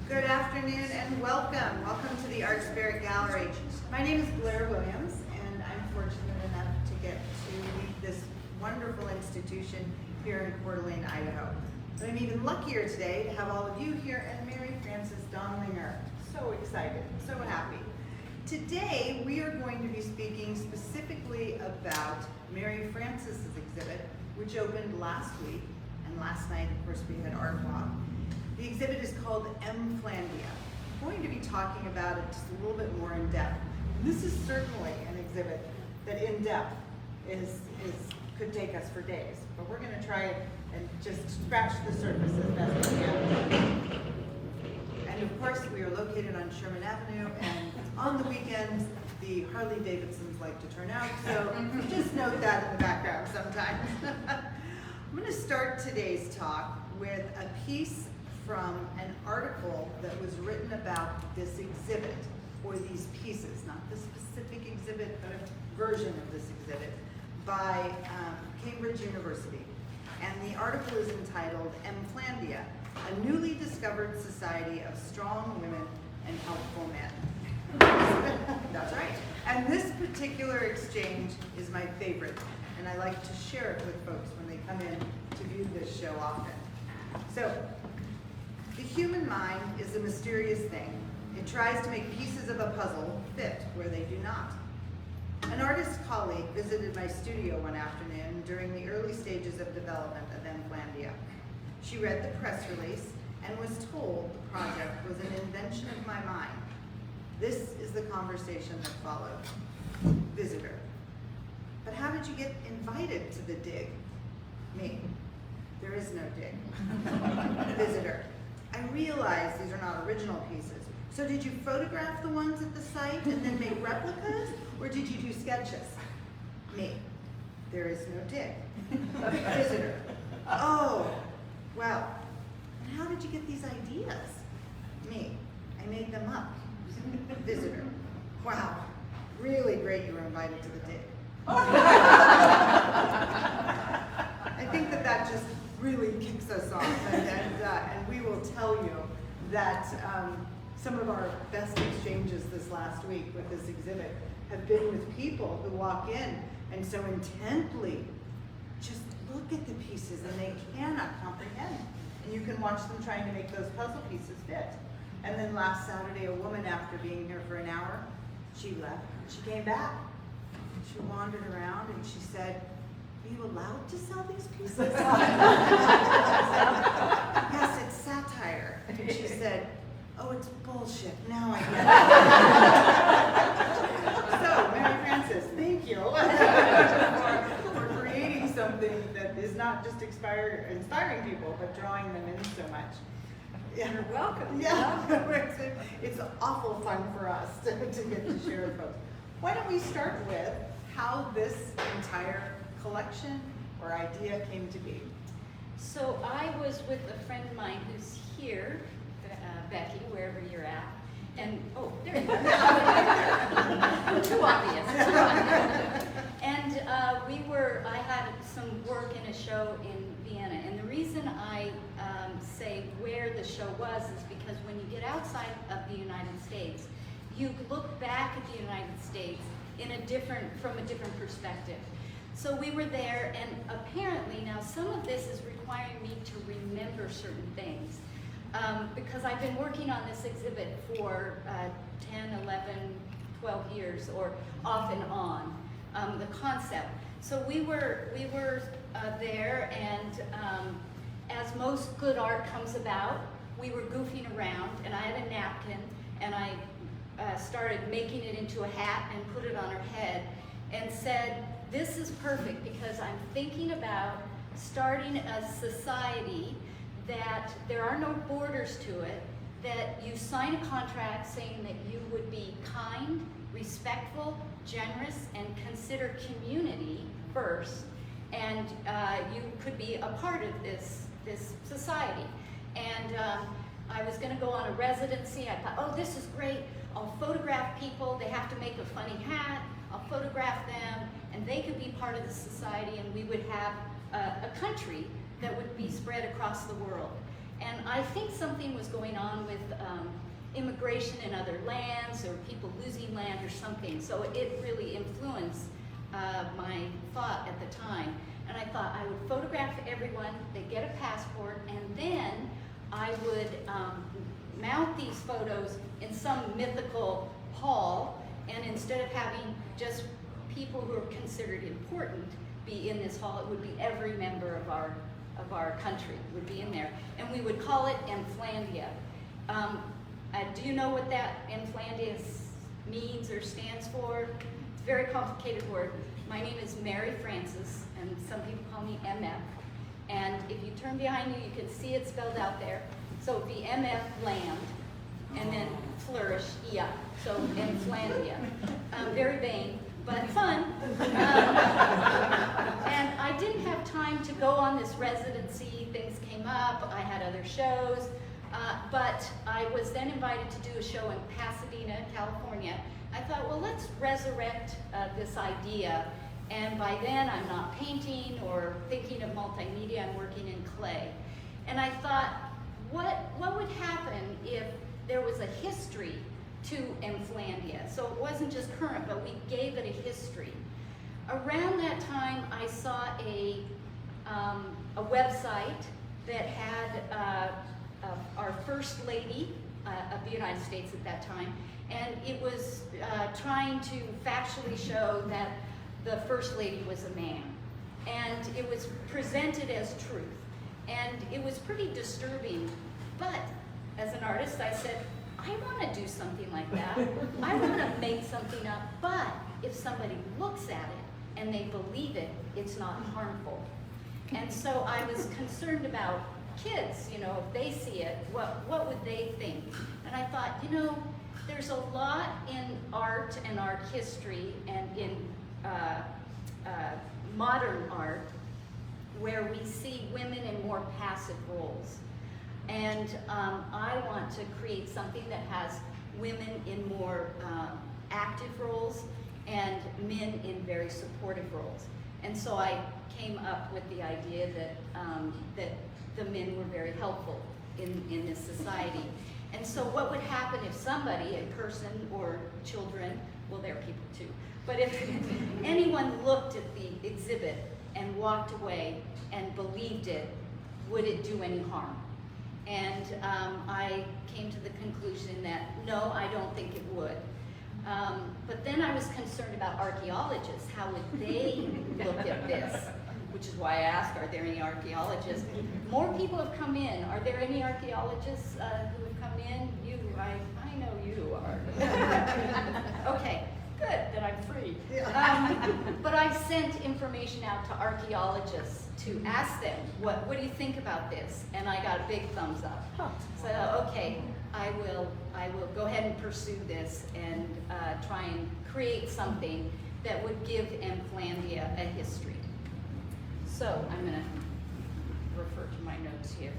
Good afternoon and welcome. Welcome to the Art Spirit Gallery. My name is Blair Williams and I'm fortunate enough to get to lead this wonderful institution here in Coeur d'Alene, Idaho. But I'm even luckier today to have all of you here and Mary Frances Dondelinger. So excited, so happy. Today we are going to be speaking specifically about Mary Frances' exhibit, which opened last week, and last night of course we had art walk. The exhibit is called M.Flandia. I'm going to be talking about it just a little bit more in depth. This is certainly an exhibit that in depth could take us for days, but we're going to try it and just scratch the surface as best we can. And of course we are located on Sherman Avenue, and on the weekends the Harley Davidsons like to turn out, so just note that in the background sometimes. I'm going to start today's talk with a piece from an article that was written about this exhibit, or these pieces, not the specific exhibit, but a version of this exhibit, by Cambridge University. And the article is entitled M.Flandia, a newly discovered society of strong women and helpful men. That's right. And this particular exchange is my favorite, and I like to share it with folks when they come in to view this show often. So, the human mind is a mysterious thing. It tries to make pieces of a puzzle fit where they do not. An artist colleague visited my studio one afternoon during the early stages of development of M.Flandia. She read the press release and was told the project was an invention of my mind. This is the conversation that followed. Visitor. But how did you get invited to the dig? Me. There is no dig. Visitor. I realize these are not original pieces. So did you photograph the ones at the site and then make replicas? Or did you do sketches? Me. There is no dig. Visitor. Oh, well, and how did you get these ideas? Me. I made them up. Visitor. Wow. Really great you were invited to the dig. I think that just really kicks us off, and we will tell you that some of our best exchanges this last week with this exhibit have been with people who walk in and so intently just look at the pieces and they cannot comprehend. And you can watch them trying to make those puzzle pieces fit. And then last Saturday, a woman, after being here for an hour, she left. She came back. She wandered around and she said, "Are you allowed to sell these pieces?" Yes, it's satire. And she said, "Oh, it's bullshit. Now I get it." So, Mary Frances, thank you for creating something that is not just inspiring people, but drawing them in so much. Yeah. You're welcome. Yeah, it's awful fun for us to get to share with folks. Why don't we start with how this entire collection or idea came to be? So I was with a friend of mine who's here, Becky, wherever you're at, and oh, there you are. Too obvious. And I had some work in a show in Vienna, and the reason I say where the show was is because when you get outside of the United States, you look back at the United States from a different perspective. So we were there, and apparently now some of this is requiring me to remember certain things because I've been working on this exhibit for 10, 11, 12 years, or off and on, the concept. So we were there, and as most good art comes about, we were goofing around, and I had a napkin, and I started making it into a hat and put it on her head and said, "This is perfect because I'm thinking about starting a society that there are no borders to it, that you sign a contract saying that you would be kind, respectful, generous, and consider community first, and you could be a part of this society." And I was going to go on a residency. I thought, oh, this is great. I'll photograph people. They have to make a funny hat. I'll photograph them, and they could be part of the society, and we would have a country that would be spread across the world. And I think something was going on with immigration in other lands or people losing land or something. So it really influenced my thought at the time. And I thought I would photograph everyone, they'd get a passport, and then I would mount these photos in some mythical hall, and instead of having just people who are considered important be in this hall, it would be every member of our country would be in there. And we would call it M.Flandia. Do you know what that M.Flandia means or stands for? It's a very complicated word. My name is Mary Frances, and some people call me MF. And if you turn behind you, you can see it spelled out there. So it'd be MF land, and then flourish, yeah. So M.Flandia. Very vain, but fun. And I didn't have time to go on this residency. Things came up. I had other shows. But I was then invited to do a show in Pasadena, California. I thought, well, let's resurrect this idea. And by then, I'm not painting or thinking of multimedia. I'm working in clay. And I thought, what would happen if there was a history to M.Flandia? So it wasn't just current, but we gave it a history. Around that time, I saw a website that had our First Lady of the United States at that time, and it was trying to factually show that the First Lady was a man. And it was presented as truth. And it was pretty disturbing. But as an artist, I said, I want to do something like that. I want to make something up, but if somebody looks at it and they believe it, it's not harmful. And so I was concerned about kids, you know, if they see it, what would they think? And I thought, you know, there's a lot in art and art history and in modern art where we see women in more passive roles. And I want to create something that has women in more active roles and men in very supportive roles. And so I came up with the idea that, that the men were very helpful in this society. And so what would happen if somebody, a person or children, well, they're people too, but if anyone looked at the exhibit and walked away and believed it, would it do any harm? And I came to the conclusion that no, I don't think it would. But then I was concerned about archaeologists. How would they look at this? Which is why I asked, are there any archaeologists? More people have come in. Are there any archaeologists who have come in? You, I know you are. Okay, good, then I'm free. But I sent information out to archaeologists to ask them, what do you think about this? And I got a big thumbs up. So, okay, I will go ahead and pursue this and try and create something that would give M.Flandia a history. So I'm going to refer to my notes here.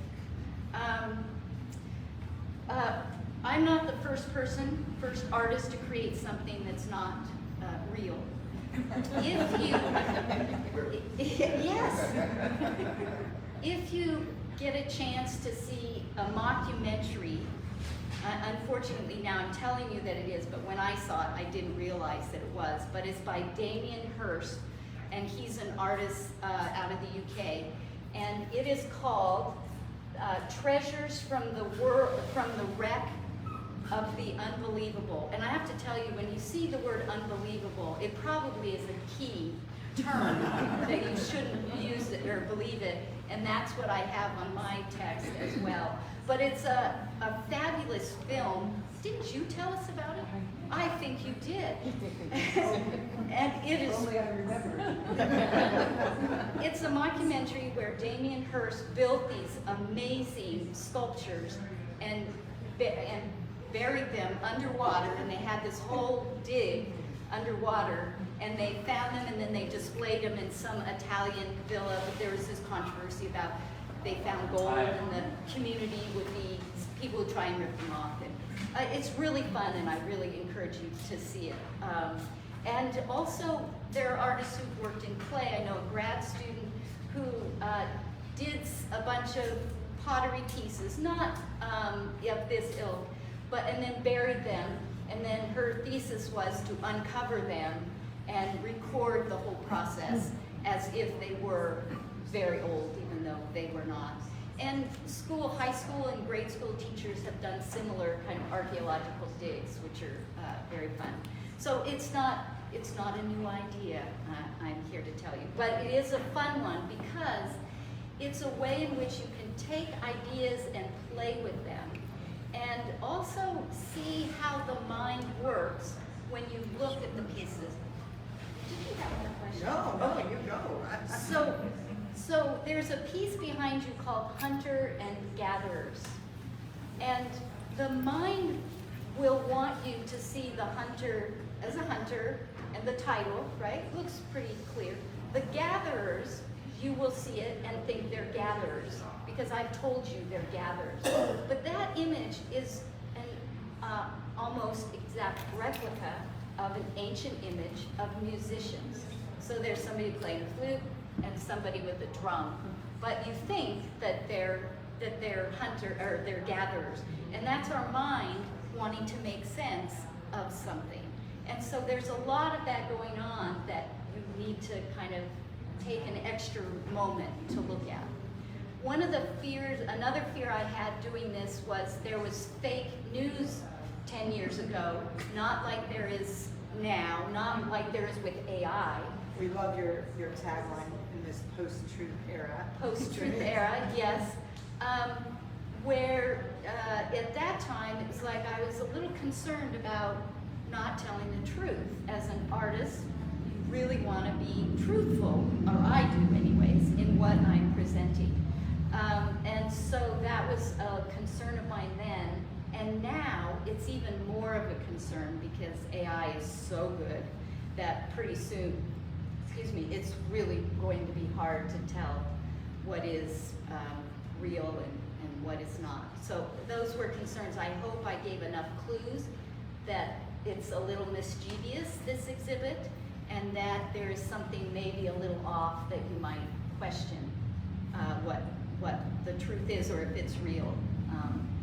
I'm not the first artist to create something that's not real. If you get a chance to see a mockumentary, unfortunately now I'm telling you that it is, but when I saw it, I didn't realize that it was, but it's by Damien Hirst, and he's an artist out of the UK, and it is called Treasures from the Wreck of the Unbelievable. And I have to tell you, when you see the word unbelievable, it probably is a key term that you shouldn't use it or believe it, and that's what I have on my text as well. But it's a fabulous film. Didn't you tell us about it? I think you did. And it is. Only I remember. It's a mockumentary where Damien Hirst built these amazing sculptures and buried them underwater, and they had this whole dig underwater, and they found them and then they displayed them in some Italian villa. But there was this controversy about they found gold and the community would be, people would try and rip them off. And, it's really fun, and I really encourage you to see it. And also, there are artists who've worked in clay. I know a grad student who did a bunch of pottery pieces, not of this ilk, and then buried them. And then her thesis was to uncover them and record the whole process as if they were very old, even though they were not. And high school and grade school teachers have done similar kind of archaeological digs, which are very fun. So it's not a new idea, I'm here to tell you, but it is a fun one because it's a way in which you can take ideas and play with them, and also see how the mind works when you look at the pieces. Did you have another question? No, you go. So there's a piece behind you called Hunter and Gatherers. And the mind will want you to see the hunter as a hunter, and the title, right? Looks pretty clear. The gatherers, you will see it and think they're gatherers, because I've told you they're gatherers. But that image is an almost exact replica of an ancient image of musicians. So there's somebody playing a flute and somebody with a drum, but you think that they're hunter or they're gatherers, and that's our mind wanting to make sense of something. And so there's a lot of that going on that you need to kind of take an extra moment to look at. One of the fears, another fear I had doing this was there was fake news 10 years ago, not like there is now, not like there is with AI. We love your tagline in this post-truth era. Post-truth era, yes. Where at that time, it was like I was a little concerned about not telling the truth. As an artist, you really want to be truthful, or I do anyways, in what I'm presenting. And so that was a concern of mine then, and now it's even more of a concern because AI is so good that pretty soon, it's really going to be hard to tell what is real and what is not. So those were concerns. I hope I gave enough clues that it's a little mischievous, this exhibit, and that there is something maybe a little off that you might question what the truth is, or if it's real,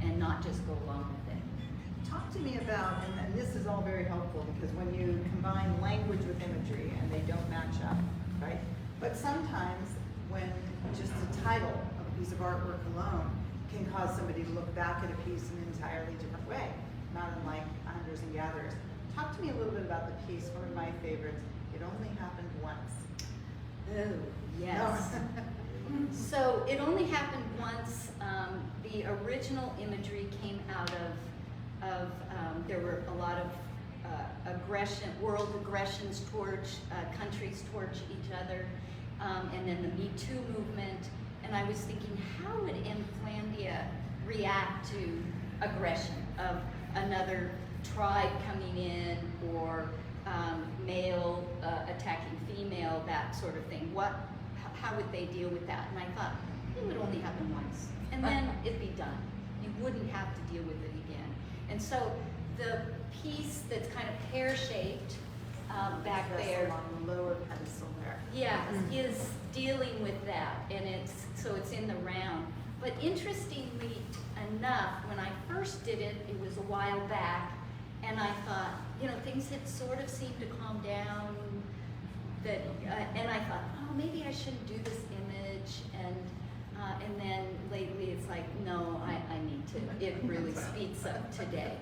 and not just go along with it. Talk to me about, and this is all very helpful, because when you combine language with imagery and they don't match up, right? But sometimes when just the title of a piece of artwork alone can cause somebody to look back at a piece in an entirely different way, not unlike Hunters and Gatherers. Talk to me a little bit about the piece, one of my favorites, It Only Happened Once. Oh, yes. So It Only Happened Once. The original imagery came out of there were a lot of world aggressions towards countries towards each other, and then the Me Too movement. And I was thinking, how would M.Flandia react to aggression of another tribe coming in, or male attacking female, that sort of thing? How would they deal with that? And I thought, it would only happen once, and then it'd be done. You wouldn't have to deal with it again. And so the piece that's kind of pear-shaped back there, on the lower pedestal there. yeah, is dealing with that, and it's in the round. But interestingly enough, when I first did it, it was a while back, and I thought, things had sort of seemed to calm down. And I thought, oh, maybe I shouldn't do this image, and then lately it's like, no, I need to. It really speaks up today.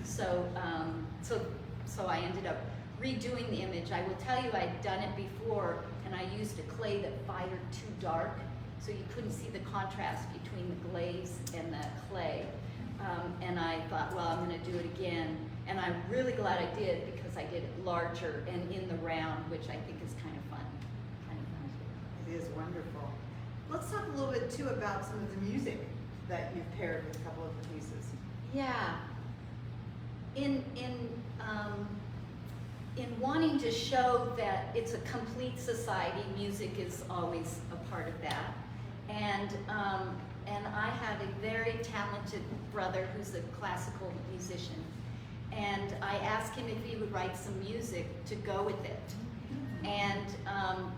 So I ended up redoing the image. I will tell you, I'd done it before, and I used a clay that fired too dark, so you couldn't see the contrast between the glaze and the clay. And I thought, well, I'm going to do it again. And I'm really glad I did, because I did it larger and in the round, which I think is kind of fun. It is wonderful. Let's talk a little bit too about some of the music that you've paired with a couple of the pieces. Yeah. In wanting to show that it's a complete society, music is always a part of that. And I have a very talented brother who's a classical musician. And I asked him if he would write some music to go with it. And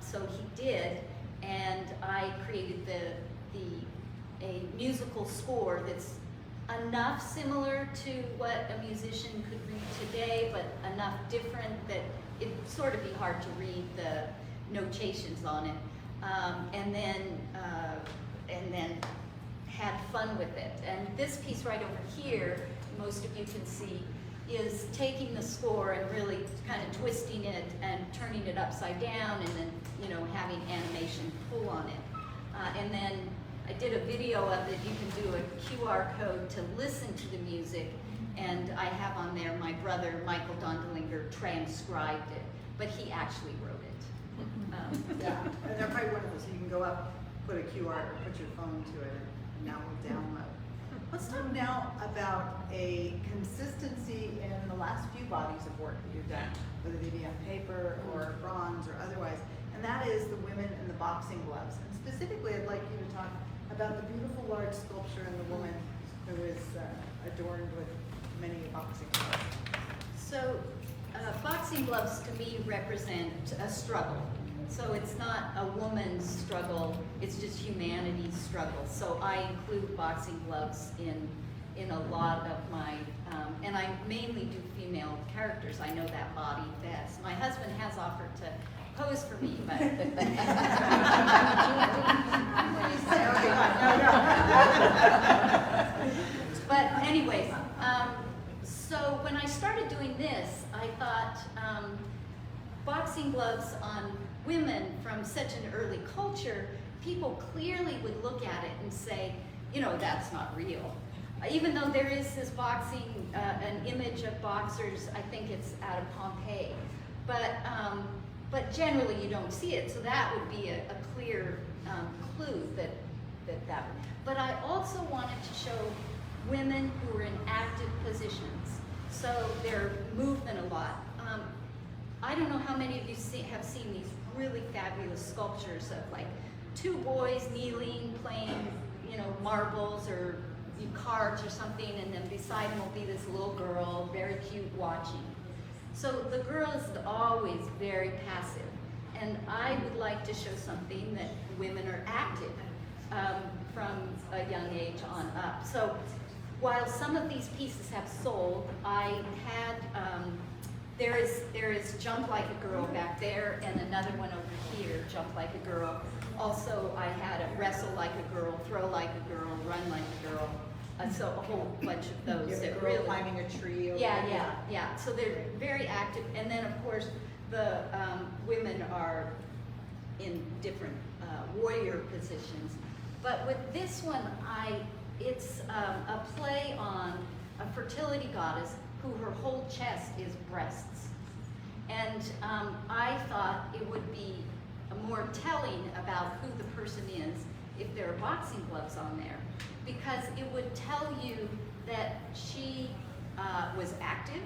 so he did, and I created the a musical score that's enough similar to what a musician could read today, but enough different that it'd sort of be hard to read the notations on it. And then had fun with it. And this piece right over here, most of you can see, is taking the score and really kind of twisting it and turning it upside down, and then, you know, having animation pull on it. And then I did a video of it. You can do a QR code to listen to the music, and I have on there my brother, Michael Dondelinger, transcribed it, but he actually wrote it. Yeah, and they're probably wonderful, so you can go up, put a QR, or put your phone to it, and now we'll download. Let's talk now about a consistency in the last few bodies of work that you've done, whether they be on paper or bronze or otherwise, and that is the women in the boxing gloves. And specifically, I'd like you to talk about the beautiful large sculpture in the woman who is adorned with many boxing gloves. So, boxing gloves to me represent a struggle. So it's not a woman's struggle, it's just humanity's struggle. So I include boxing gloves in a lot of my, and I mainly do female characters. I know that body best. My husband has offered to pose for me, but. But anyways, so when I started doing this, I thought boxing gloves on women from such an early culture, people clearly would look at it and say, you know, that's not real. Even though there is this boxing, an image of boxers, I think it's out of Pompeii, but generally you don't see it, so that would be a clear clue that. But I also wanted to show women who are in active positions, so their movement a lot. I don't know how many of you have seen these really fabulous sculptures of like two boys kneeling, playing, you know, marbles or cards or something, and then beside them will be this little girl, very cute, watching. So the girl is always very passive, and I would like to show something that women are active from a young age on up. So while some of these pieces have sold, I had there is Jump Like a Girl back there, and another one over here, Jump Like a Girl. Also, I had a Wrestle Like a Girl, Throw Like a Girl, Run Like a Girl. So a whole bunch of those. You have that a girl really climbing a tree. Yeah. So they're very active, and then of course the women are in different warrior positions. But with this one, it's a play on a fertility goddess who her whole chest is breasts. And I thought it would be more telling about who the person is if there are boxing gloves on there, because it would tell you that she was active,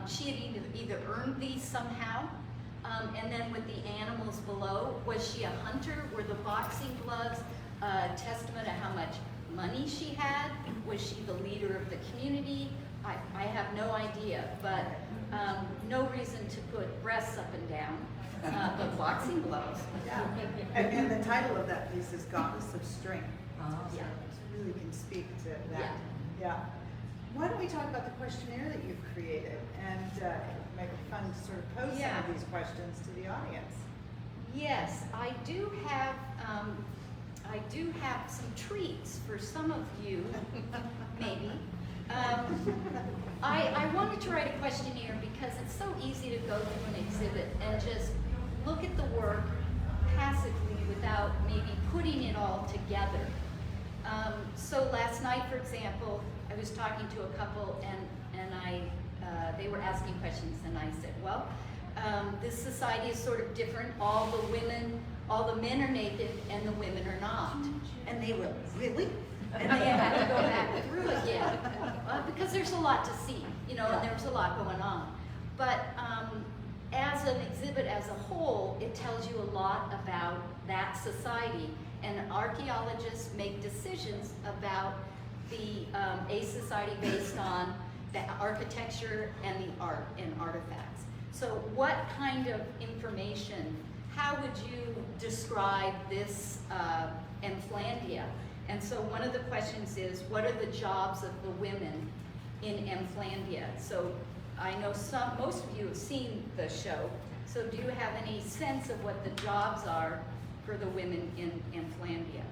she had either earned these somehow, and then with the animals below, was she a hunter? Were the boxing gloves a testament of how much money she had? Was she the leader of the community? I have no idea, but no reason to put breasts up and down, but boxing gloves. Yeah, and the title of that piece is Goddess of Strength. Yeah. So it really can speak to that. Yeah. Why don't we talk about the questionnaire that you've created, and make it fun to sort of pose some of these questions to the audience. Yes, I do have some treats for some of you, maybe. I wanted to write a questionnaire because it's so easy to go through an exhibit and just look at the work passively without maybe putting it all together. So last night, for example, I was talking to a couple, and they were asking questions, and I said, well, this society is sort of different. All the men are naked, and the women are not. And they were, really? And they had to go back through again, because there's a lot to see, you know, and there was a lot going on. But as an exhibit as a whole, it tells you a lot about that society, and archaeologists make decisions about a society based on the architecture and the art and artifacts. So what kind of information, how would you describe this M.Flandia? And so one of the questions is, what are the jobs of the women in M.Flandia? So I know most of you have seen the show, so do you have any sense of what the jobs are for the women in M.Flandia?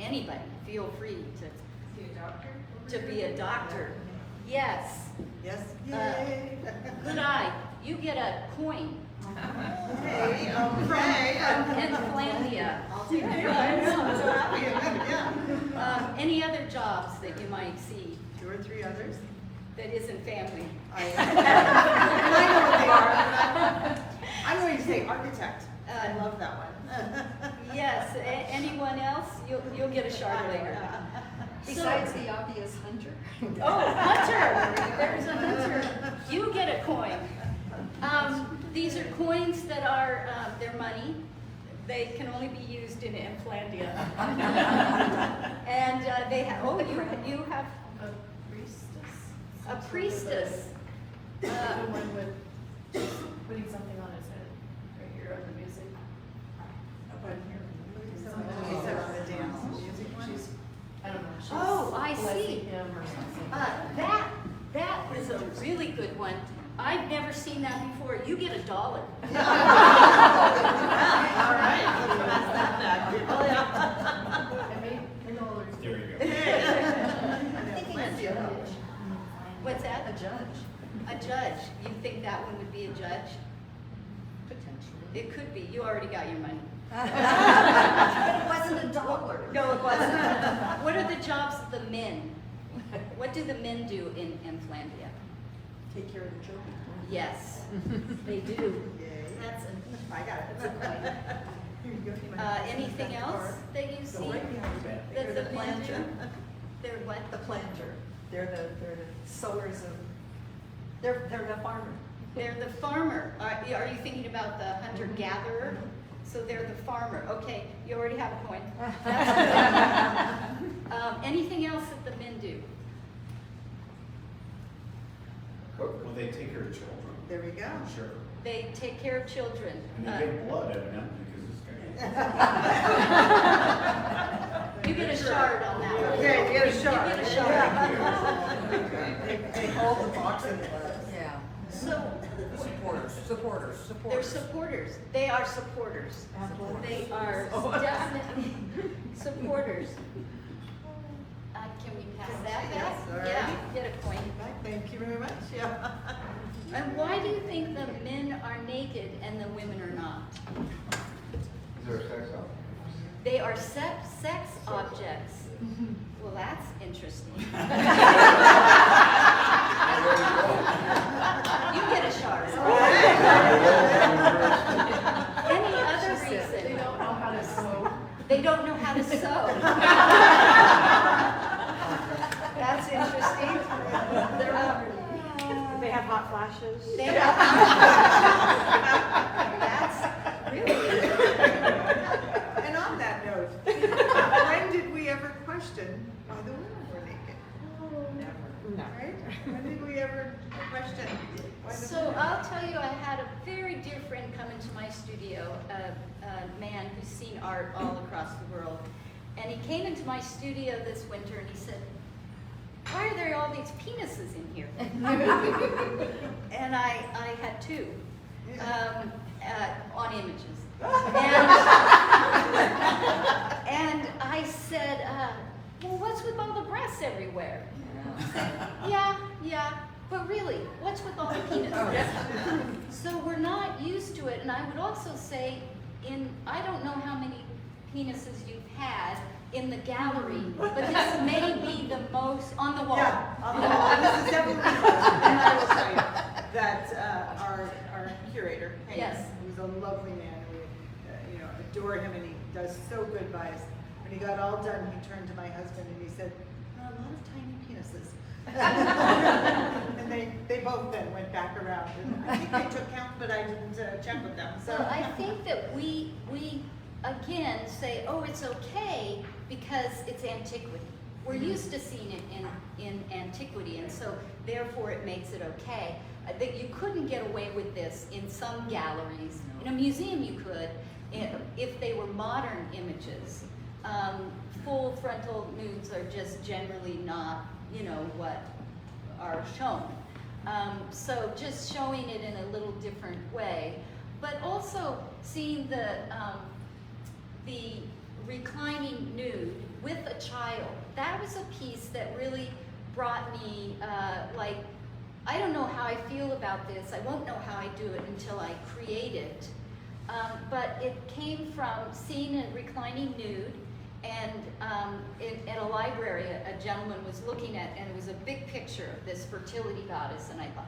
Anybody, feel free Be a doctor? to be a doctor. Yes. Yes. Yay. Good eye. You get a coin. Hey, okay. M.Flandia. I'll take it. I'm so happy. Yeah. Any other jobs that you might see 2 or 3 others. that isn't family? I know what they are. I'm going to say architect. I love that one. Yes. Anyone else? You'll get a shard later. Besides the obvious hunter. Oh, hunter! There's a hunter. You get a coin. These are coins that are they're money. They can only be used in M.Flandia. And they have. Oh, you have A priestess. a priestess. The one with putting something on his head, right here on the music. Up on here. Is that on the dance music one? She's, I don't know. She's Oh, I blessing see. him or something. That is a really good one. I've never seen that before. You get $1. All right. Let's pass that back. Oh, yeah. I made cannolis. There you go. I'm thinking a judge. What's that? A judge. A judge. You think that one would be a judge? Potentially. It could be. You already got your money. But it wasn't $1. No, it wasn't. What are the jobs of the men? What do the men do in M.Flandia? Take care of the children. Yes, they do. Yay. That's I got it. That's a Here you go. anything else that you see that the men do? They're what? The planter. They're the sowers of, they're the farmer. They're the farmer. Are you thinking about the hunter-gatherer? So they're the farmer. Okay, you already have a coin. That's good. Anything else that the men do? Well, they take care of children. There we go. Sure. They take care of children. And they give blood evidently because it's You get a shard on that one. Okay, you get a shard. You get a shard. They hold the box in the Yeah. So Supporters. they're supporters. They are supporters. They are definitely supporters. Can we pass that back? Yes, all Yeah, right. get a coin. Thank you very much. Yeah. And why do you think the men are naked and the women are not? Is there a sex option? They are sex objects. Well, that's interesting. You get a shard. Any other reason? They don't know how to sew. They don't know how to sew. That's interesting. They have hot flashes. That's really. And on that note, when did we ever question why the women were naked? No. Right? When did we ever question why the So women? I'll tell you, I had a very dear friend come into my studio, a man who's seen art all across the world. And he came into my studio this winter and he said, "Why are there all these penises in here?" And I had 2 on images. And I said, "Well, what's with all the breasts everywhere?" He said, yeah, but really, what's with all the penises? So we're not used to it, and I would also say, I don't know how many penises you've had in the gallery, but this may be the most on the wall. Yeah, on the wall. This is definitely, and I will tell you that our curator, Hank, Yes. who's a lovely man, we adore him, and he does so good by us. When he got all done, he turned to my husband and he said, "A lot of tiny penises." And they both then went back around, and I think they took count, but I didn't check with them. So So I think that we again say, oh, it's okay because it's antiquity. We're used to seeing it in antiquity, and so therefore it makes it okay. I think you couldn't get away with this in some galleries. In a museum you could, if they were modern images. Full frontal nudes are just generally not, you know, what are shown. So just showing it in a little different way, but also seeing the reclining nude with a child. That was a piece that really brought me, like, I don't know how I feel about this. I won't know how I do it until I create it. But it came from seeing a reclining nude, and at a library, a gentleman was looking at, and it was a big picture of this fertility goddess, and I thought,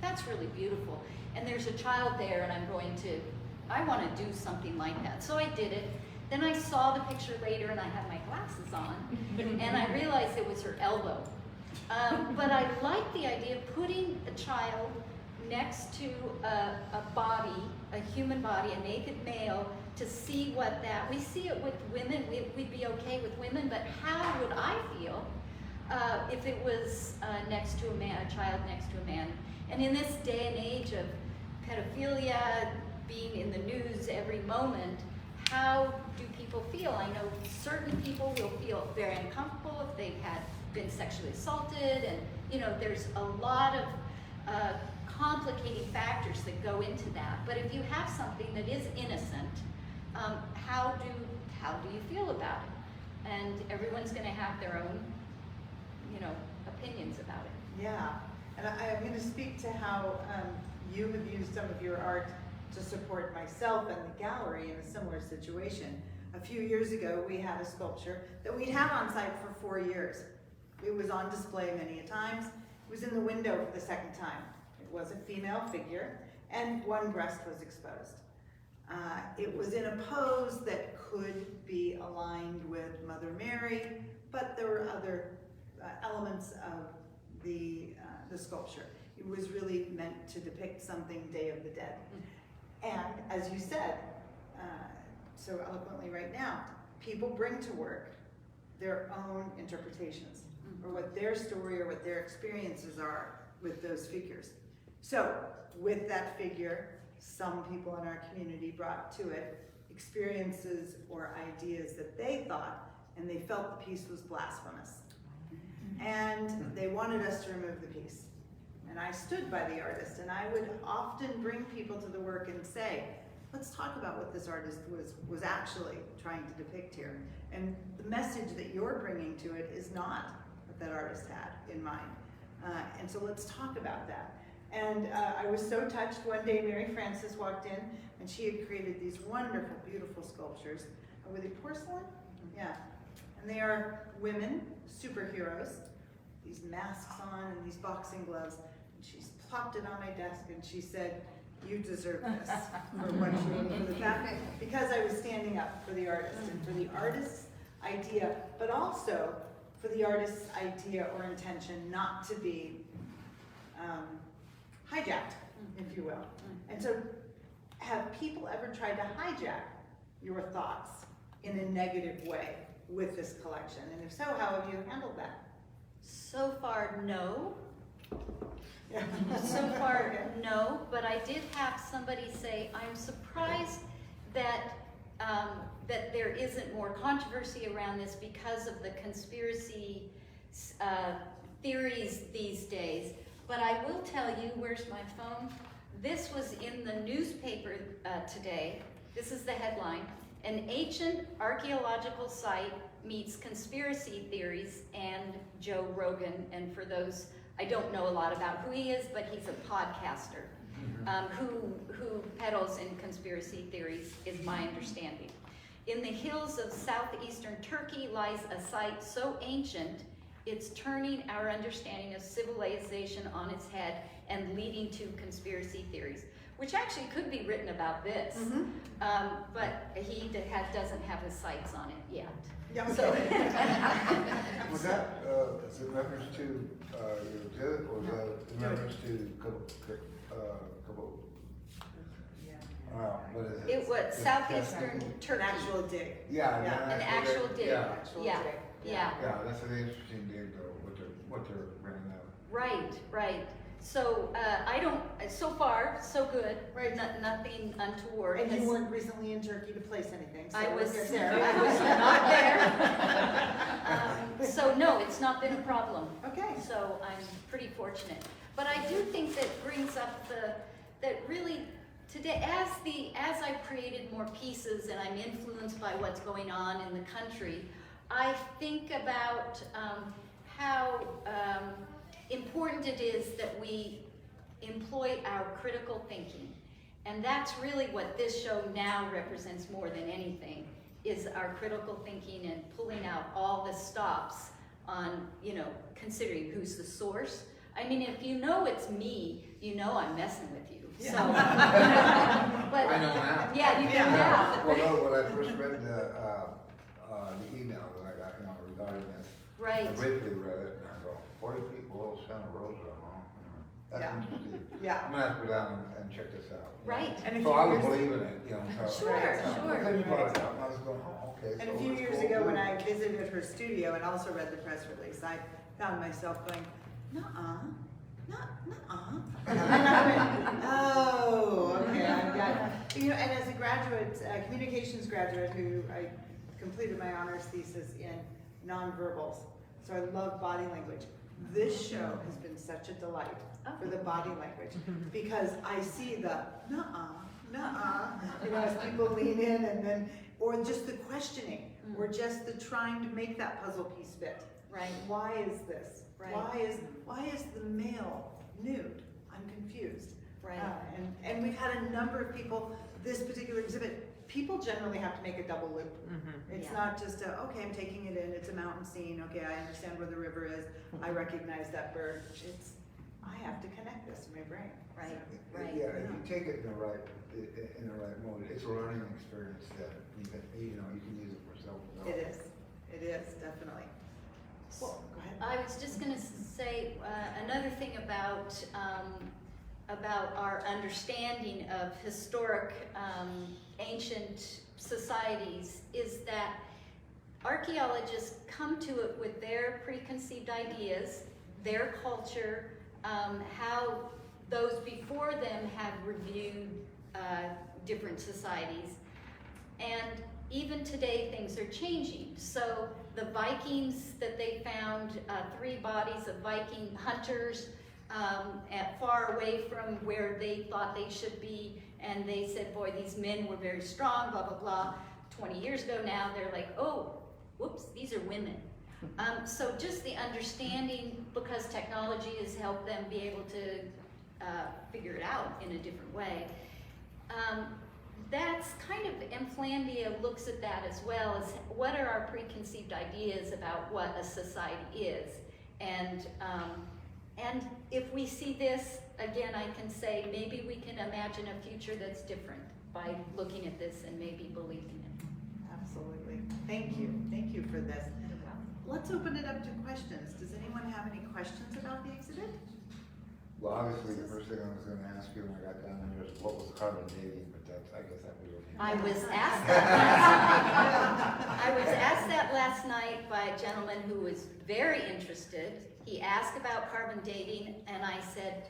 that's really beautiful. And there's a child there, and I want to do something like that. So I did it. Then I saw the picture later, and I had my glasses on, and I realized it was her elbow. But I like the idea of putting a child next to a body, a human body, a naked male, to see what that, we see it with women, we'd be okay with women, but how would I feel if it was next to a man, a child next to a man? And in this day and age of pedophilia being in the news every moment, how do people feel? I know certain people will feel very uncomfortable if they've been sexually assaulted, and you know, there's a lot of complicating factors that go into that. But if you have something that is innocent, how do you feel about it? And everyone's going to have their own, you know, opinions about it. Yeah, and I'm going to speak to how you have used some of your art to support myself and the gallery in a similar situation. A few years ago, we had a sculpture that we'd had on site for 4 years. It was on display many a times. It was in the window for the second time. It was a female figure, and one breast was exposed. It was in a pose that could be aligned with Mother Mary, but there were other elements of the sculpture. It was really meant to depict something Day of the Dead. And as you said so eloquently right now, people bring to work their own interpretations, or what their story or what their experiences are with those figures. So with that figure, some people in our community brought to it experiences or ideas that they thought, and they felt the piece was blasphemous. And they wanted us to remove the piece. And I stood by the artist, and I would often bring people to the work and say, let's talk about what this artist was actually trying to depict here. And the message that you're bringing to it is not what that artist had in mind. And so let's talk about that. And I was so touched. One day Mary Frances walked in, and she had created these wonderful, beautiful sculptures. Were they porcelain? Yeah. And they are women, superheroes, these masks on and these boxing gloves. And she's plopped it on my desk, and she said, you deserve this for what you did for the fact, because I was standing up for the artist and for the artist's idea, but also for the artist's idea or intention not to be hijacked, if you will. And so, have people ever tried to hijack your thoughts in a negative way with this collection? And if so, how have you handled that? So far, no. Yeah. So far, no, but I did have somebody say, I'm surprised that that there isn't more controversy around this because of the conspiracy theories these days. But I will tell you, where's my phone? This was in the newspaper today. This is the headline. An ancient archaeological site meets conspiracy theories and Joe Rogan. And for those, I don't know a lot about who he is, but he's a podcaster who peddles in conspiracy theories, is my understanding. In the hills of southeastern Turkey lies a site so ancient, it's turning our understanding of civilization on its head and leading to conspiracy theories, which actually could be written about this. But he doesn't have his sights on it yet. Yeah, So, Was that in reference to your exhibit, or was that in reference to Kabul? What is it? it was southeastern Turkey. An actual dig. Yeah, Yeah. An actual dig. Yeah, Actual Yeah. dig. Yeah. yeah, that's an interesting dig though, what they're bringing up. Right, right. So I don't, so far, so good. Right. Nothing untoward. And you Has- weren't recently in Turkey to place anything, so I was you're not there. there. So no, it's not been a problem. Okay. So I'm pretty fortunate. But I do think that brings up that really today, as I've created more pieces and I'm influenced by what's going on in the country, I think about how important it is that we employ our critical thinking. And that's really what this show now represents more than anything, is our critical thinking and pulling out all the stops on, considering who's the source. I mean, if you know it's me, you know I'm messing with you. Yeah. So, but, I know now. yeah, you know Yeah. now. Well, no, when I first read the email that I got, regarding this, Right. I briefly read it, and I go, 40 people, Santa Rosa, that's Yeah. interesting. Yeah. I'm gonna have to go down and check this out. Right. And a So few I was years- believing it, so. Sure, But sure. then you brought it up, and I was going, oh, okay. And a so few it's years cool. ago, when I visited her studio and also read the press release, I found myself going, nuh-uh, nuh-uh. And I went, oh, okay, I've got, and as a graduate, communications graduate who I completed my honors thesis in nonverbals, so I love body language. This show has been such a delight for the body language, because I see the nuh-uh, as people lean in and then, or just the questioning, or just the trying to make that puzzle piece fit. Right. Why is this? Right. Why is the male nude? I'm confused. Right. And we've had a number of people, this particular exhibit, people generally have to make a double loop. It's Yeah. not just okay, I'm taking it in, it's a mountain scene, okay, I understand where the river is, I recognize that bird. I have to connect this in my brain. Right, So, right. Yeah, if you take it in the right mode, it's a learning experience that you can use it for self-development. It is, definitely. Well, go ahead. I was just going to say another thing about our understanding of historic ancient societies is that archaeologists come to it with their preconceived ideas, their culture, how those before them have reviewed different societies. And even today things are changing. So the Vikings that they found, 3 bodies of Viking hunters at far away from where they thought they should be, and they said, boy, these men were very strong, blah, blah, blah. 20 years ago now, they're like, oh, whoops, these are women. So just the understanding, because technology has helped them be able to figure it out in a different way. That's kind of, M.Flandia looks at that as well, as what are our preconceived ideas about what a society is. And if we see this, again, I can say maybe we can imagine a future that's different by looking at this and maybe believing it. Absolutely. Thank you for this. Let's open it up to questions. Does anyone have any questions about the exhibit? Well, obviously, the first thing I was gonna ask you when I got down there is what was carbon dating, but I guess that was. I was asked that last night. I was asked that last night by a gentleman who was very interested. He asked about carbon dating, and I said,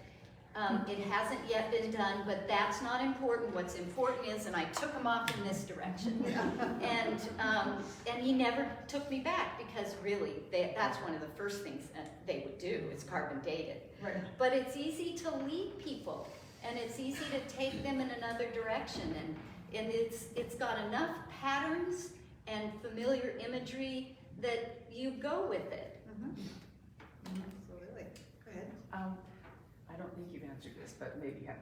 it hasn't yet been done, but that's not important. What's important is, and I took him off in this direction. And he never took me back, because really, that's one of the first things that they would do, is carbon date it. Right. But it's easy to lead people, and it's easy to take them in another direction, and it's got enough patterns and familiar imagery that you go with it. Absolutely. Go ahead. I don't think you've answered this, but maybe you have.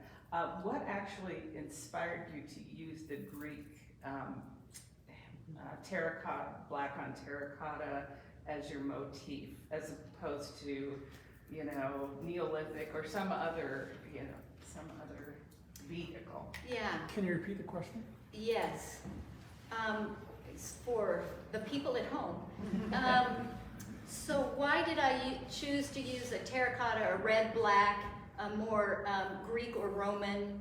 What actually inspired you to use the Greek terracotta, black on terracotta, as your motif, as opposed to, Neolithic or some other vehicle? Yeah. Can you repeat the question? Yes. It's for the people at home. So why did I choose to use a terracotta, a red-black, a more Greek or Roman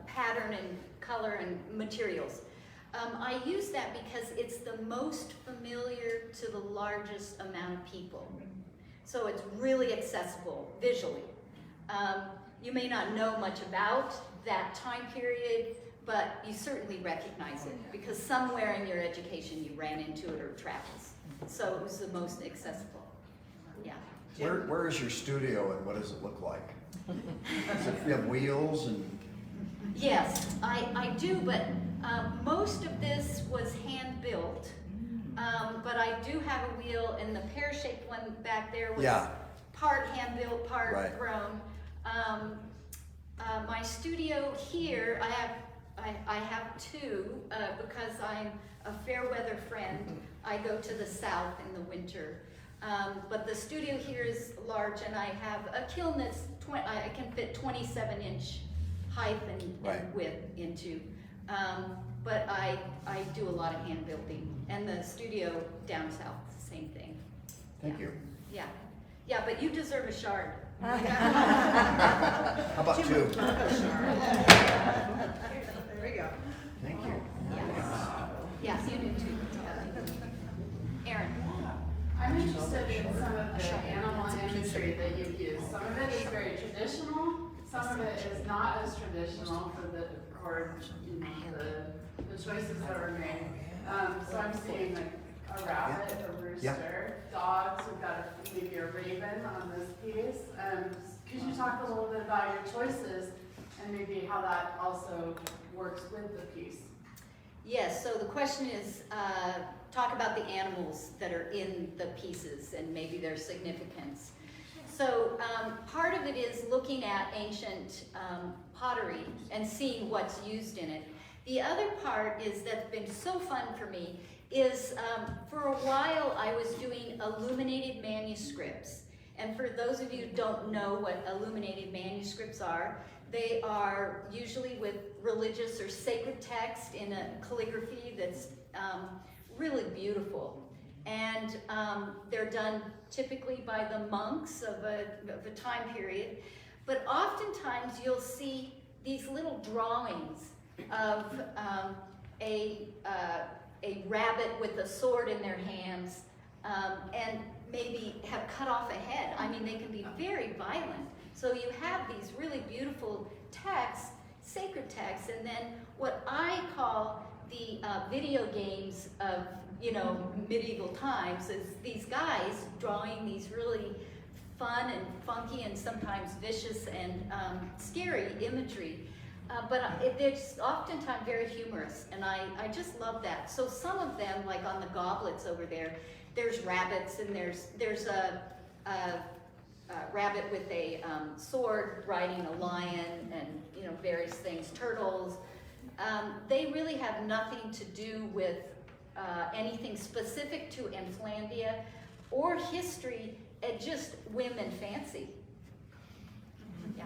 pattern and color and materials? I use that because it's the most familiar to the largest amount of people. So it's really accessible visually. You may not know much about that time period, but you certainly recognize it because somewhere in your education you ran into it or travels. So it was the most accessible. Yeah. Where is your studio and what does it look like? Does it, you have wheels and? Yes, I do, but most of this was hand built. But I do have a wheel, and the pear-shaped one back there was part hand built, part grown. My studio here, I have two because I'm a fair weather friend. I go to the south in the winter. But the studio here is large, and I have a kiln that's I can fit 27-inch height and width into. But I do a lot of hand building, and the studio down south, the same thing. Thank you. Yeah, yeah, but you deserve a shard. How about two? There we go. Thank you. Yes, you do too. Aaron. I'm interested in some of the animal imagery that you've used. Some of it is very traditional, some of it is not as traditional for the choices that were made. So I'm seeing like a rabbit, a rooster, dogs, we've got maybe a raven on this piece. Could you talk a little bit about your choices and maybe how that also works with the piece? Yes, so the question is, talk about the animals that are in the pieces and maybe their significance. So part of it is looking at ancient pottery and seeing what's used in it. The other part is that's been so fun for me is for a while I was doing illuminated manuscripts. And for those of you who don't know what illuminated manuscripts are, they are usually with religious or sacred text in a calligraphy that's really beautiful. And they're done typically by the monks of a time period. But oftentimes you'll see these little drawings of a rabbit with a sword in their hands and maybe have cut off a head. I mean, they can be very violent. So you have these really beautiful texts, sacred texts, and then what I call the video games of, medieval times is these guys drawing these really fun and funky and sometimes vicious and scary imagery. But it's oftentimes very humorous, and I just love that. So some of them, like on the goblets over there, there's rabbits, and there's a rabbit with a sword riding a lion, and various things, turtles. They really have nothing to do with anything specific to M.Flandia or history, just whim and fancy. Yeah.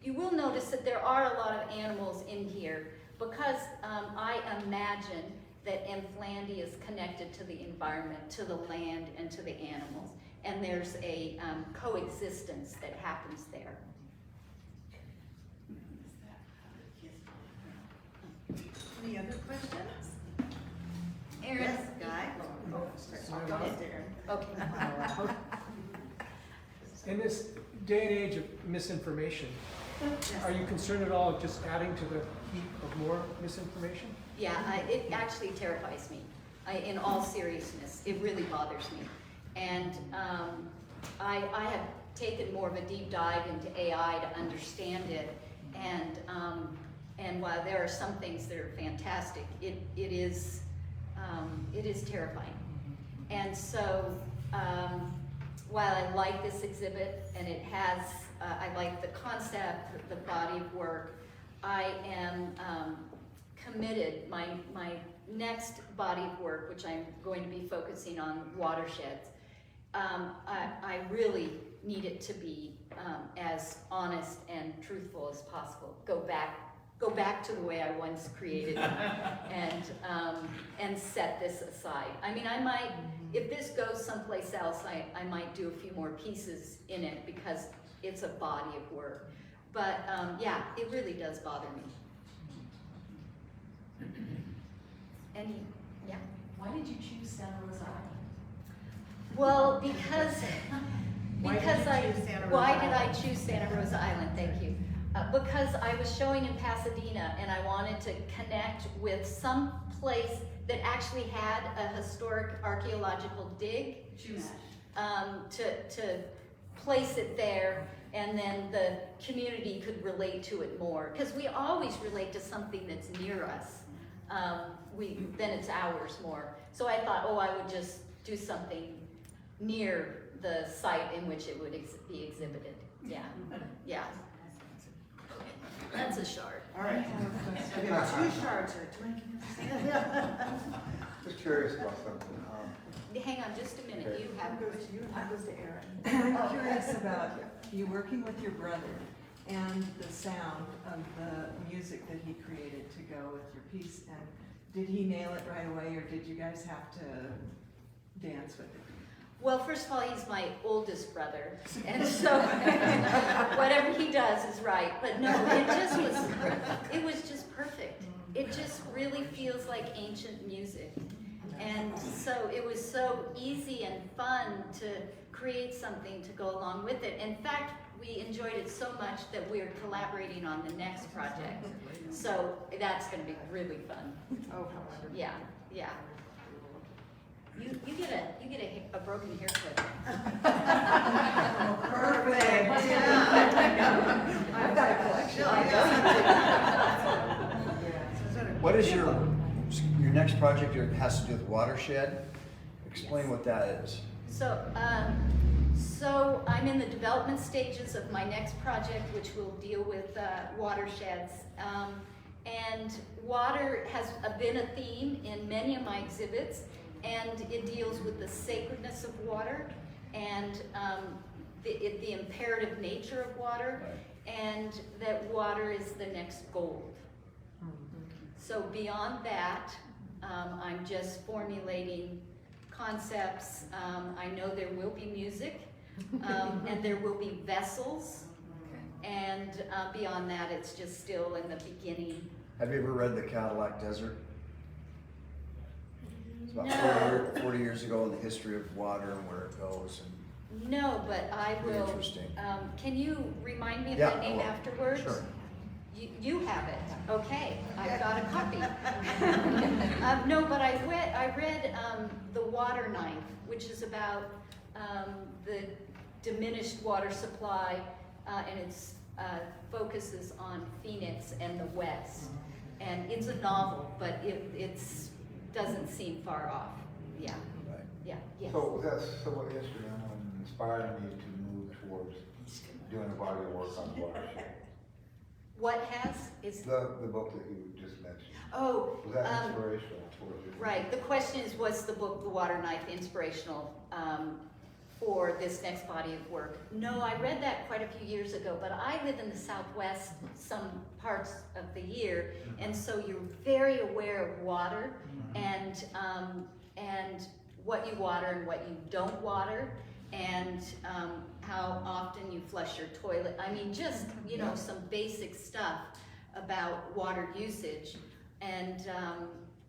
You will notice that there are a lot of animals in here because I imagine that M.Flandia is connected to the environment, to the land, and to the animals. And there's a coexistence that happens there. Any other questions? Aaron? Yes, Guy? Go ahead, Aaron. Okay. In this day and age of misinformation, are you concerned at all of just adding to the heap of more misinformation? Yeah, it actually terrifies me. In all seriousness, it really bothers me. And I have taken more of a deep dive into AI to understand it. And while there are some things that are fantastic, it is terrifying. And so while I like this exhibit and it has, I like the concept, the body of work, I am committed, my next body of work, which I'm going to be focusing on watersheds, I really need it to be as honest and truthful as possible. Go back to the way I once created it and set this aside. I mean, I might, if this goes someplace else, I might do a few more pieces in it because it's a body of work. But yeah, it really does bother me. Yeah. Why did you choose Santa Rosa Well, because Why did you choose Santa Rosa why did I Island? choose Santa Rosa Island? Thank you. Because I was showing in Pasadena and I wanted to connect with some place that actually had a historic archaeological dig, to place it there, and then the community could relate to it more. Because we always relate to something that's near us. Then it's ours more. So I thought, oh, I would just do something near the site in which it would be exhibited. Yeah, yeah. That's a shard. All right. We have 2 shards here. Do you want to Just curious about something. Hang on just a minute, you have. That goes to Aaron. I'm curious about you working with your brother and the sound of the music that he created to go with your piece. And did he nail it right away, or did you guys have to dance with it? Well, first of all, he's my oldest brother, and so whatever he does is right. But no, it was just perfect. It just really feels like ancient music. And so it was so easy and fun to create something to go along with it. In fact, we enjoyed it so much that we're collaborating on the next project. So that's going to be really fun. Oh, how wonderful. Yeah, yeah. You get a broken haircut. Perfect. Yeah. I've got a collection. What is your next project has to do with watershed? Explain what that is. So I'm in the development stages of my next project, which will deal with watersheds. And water has been a theme in many of my exhibits, and it deals with the sacredness of water and the imperative nature of water, and that water is the next gold. So beyond that, I'm just formulating concepts. I know there will be music, and there will be vessels, and beyond that, it's just still in the beginning. Have you ever read The Cadillac Desert? It's about 40 years ago in the history of water and where it goes. And No, but I Very will. interesting. Can you remind me of Yeah, that name I will. afterwards? Sure. You have it. Okay, I've got a copy. No, but I read The Water Knife, which is about the diminished water supply, and it focuses on Phoenix and the West. And it's a novel, but it doesn't seem far off. Yeah, Right. yeah, yes. So that's somewhat instrumental in inspiring you to move towards doing a body of work on watershed. What is? The book that you just mentioned, Oh, was that inspirational for you? right. The question is, was the book The Water Knife inspirational for this next body of work? No, I read that quite a few years ago, but I live in the Southwest some parts of the year, and so you're very aware of water and what you water and what you don't water, and how often you flush your toilet. I mean, just, some basic stuff about water usage. And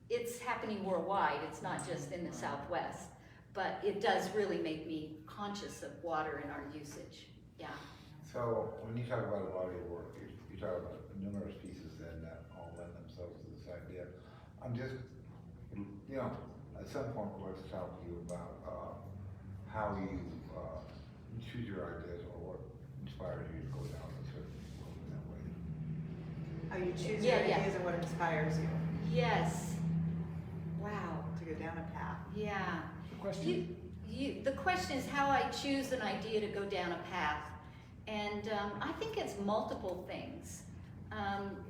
it's happening worldwide. It's not just in the Southwest. But it does really make me conscious of water in our usage. Yeah. So when you talk about a body of work, you talk about numerous pieces then that all lend themselves to this idea. I'm just, at some point we'll have to talk to you about how you choose your ideas or what inspires you to go down a certain road in that way. How you choose Yeah, your yeah. ideas and what inspires you Yes. Wow. to go down a path. Yeah. The question? The question is how I choose an idea to go down a path. And I think it's multiple things.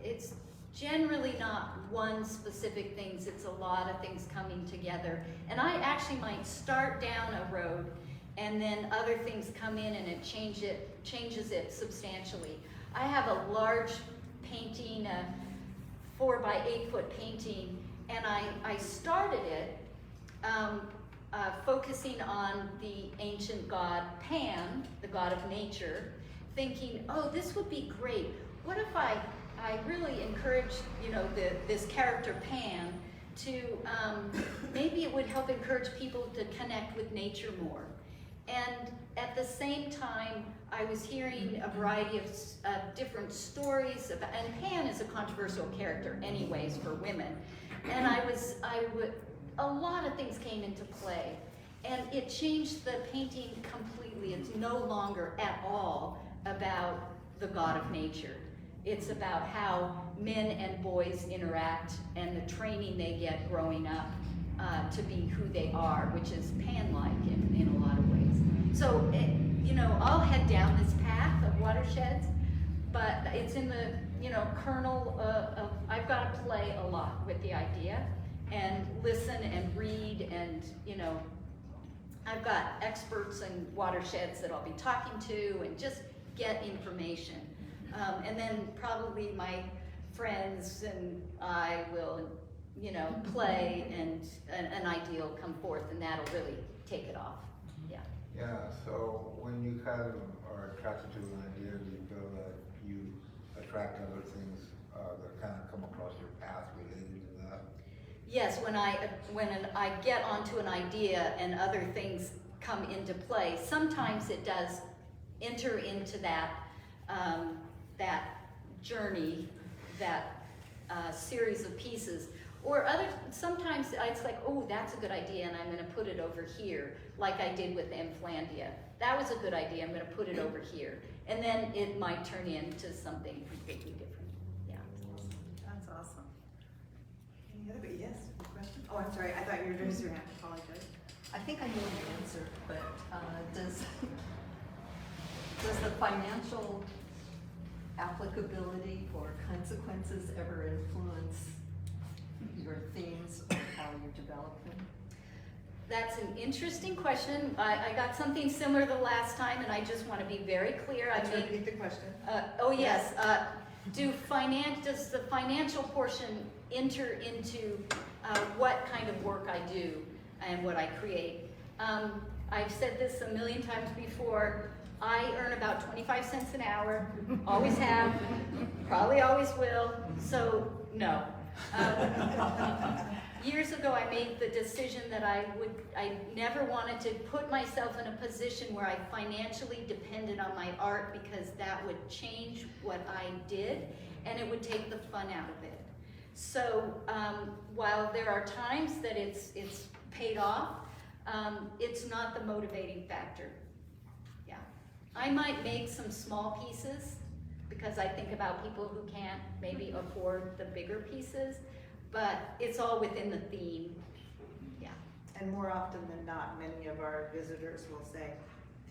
It's generally not one specific thing, it's a lot of things coming together. And I actually might start down a road and then other things come in and it changes it substantially. I have a large painting, a 4 by 8 foot painting, and I started it focusing on the ancient god Pan, the god of nature, thinking, oh, this would be great. What if I really encouraged, this character Pan to maybe it would help encourage people to connect with nature more. And at the same time, I was hearing a variety of different stories about, and Pan is a controversial character anyways for women. And a lot of things came into play, and it changed the painting completely. It's no longer at all about the god of nature. It's about how men and boys interact and the training they get growing up to be who they are, which is Pan-like in a lot of ways. So, you know, I'll head down this path of watersheds, but it's in the, you know, kernel of I've got to play a lot with the idea and listen and read, and, you know, I've got experts in watersheds that I'll be talking to and just get information. And then probably my friends and I will, you know, play, and an idea will come forth, and that'll really take it off. Yeah. Yeah, so when you kind of are attracted to an idea, do you feel that you attract other things that kind of come across your path related to that? Yes, when I get onto an idea and other things come into play, sometimes it does enter into that that journey, that series of pieces. Or sometimes it's like, oh, that's a good idea, and I'm going to put it over here, like I did with M.Flandia. That was a good idea, I'm going to put it over here. And then it might turn into something completely different. Yeah. That's awesome. Any other, yes, question? Oh, I'm sorry, I thought you were raising your hand, apologize. I think I know the answer, but does the financial applicability or consequences ever influence your themes or how you develop them? That's an interesting question. I got something similar the last time, and I just want to be very clear. Let's repeat the question. Oh yes. Does the financial portion enter into what kind of work I do and what I create? I've said this a million times before. I earn about 25 cents an hour, always have, probably always will, so no. Years ago I made the decision that I never wanted to put myself in a position where I financially depended on my art, because that would change what I did and it would take the fun out of it. So while there are times that it's paid off, it's not the motivating factor. Yeah, I might make some small pieces because I think about people who can't maybe afford the bigger pieces, but it's all within the theme. Yeah. And more often than not, many of our visitors will say,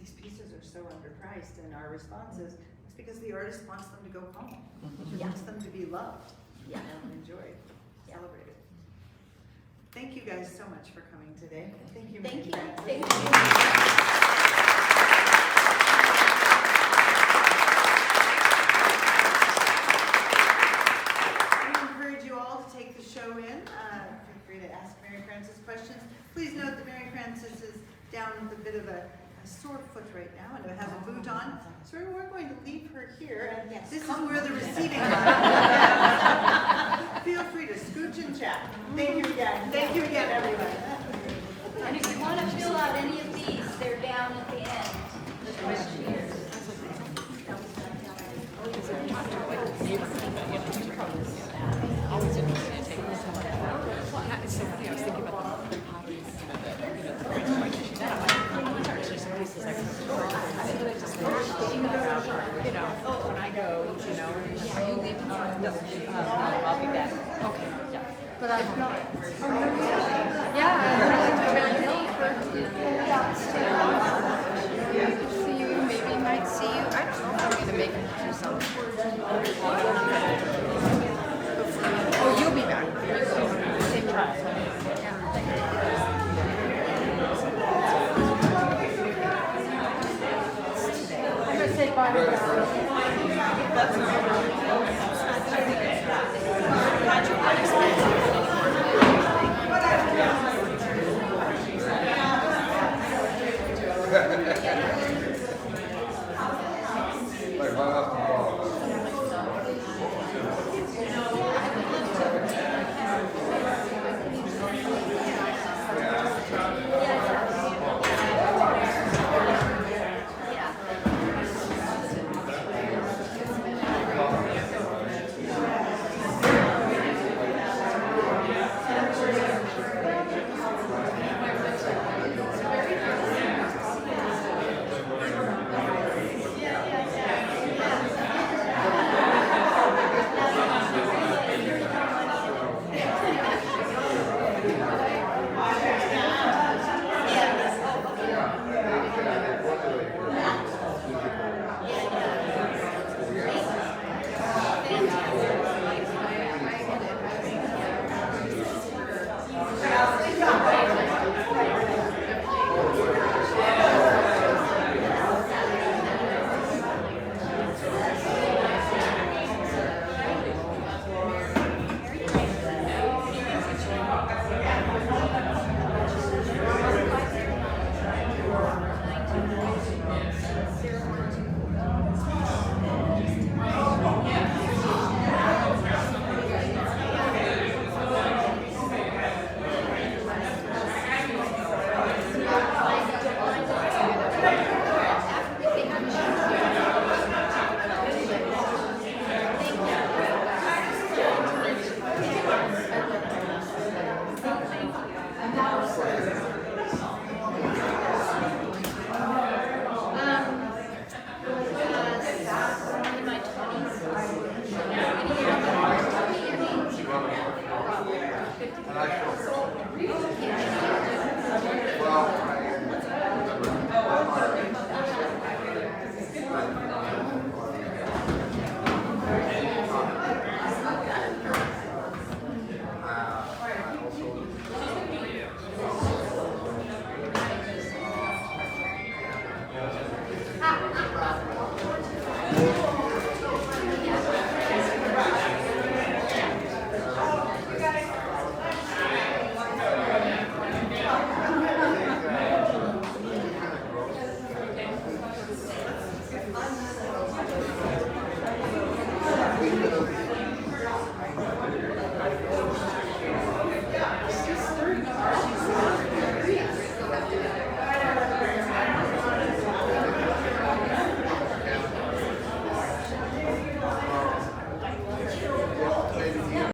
these pieces are so underpriced, and our response is, it's because the artist wants them to go home. He wants them to be loved, Yeah. and enjoyed, celebrated. Thank you guys so much for coming today. Thank you. Thank you. Frances. Thank you. Show in. Feel free to ask Mary Frances questions. Please note that Mary Frances is down with a bit of a sore foot right now, and has a boot on. So we're going to leave her here, and this is where the receiving Feel free to scooch and chat. Thank you again. Thank you again, everybody. And if you want to fill out any of these, they're down at the end. The questionnaires. Always interesting to take this one. Well, it's so funny. I was thinking about the pottery. You know, when I go, you know, you leave. No, I'll be back. Okay, yeah. But I'm not. See you. Maybe might see you. I don't know. I'm gonna make it do something. Oh, you'll be back. Same time. I'm going to say bye. Like, right off the ball. we could have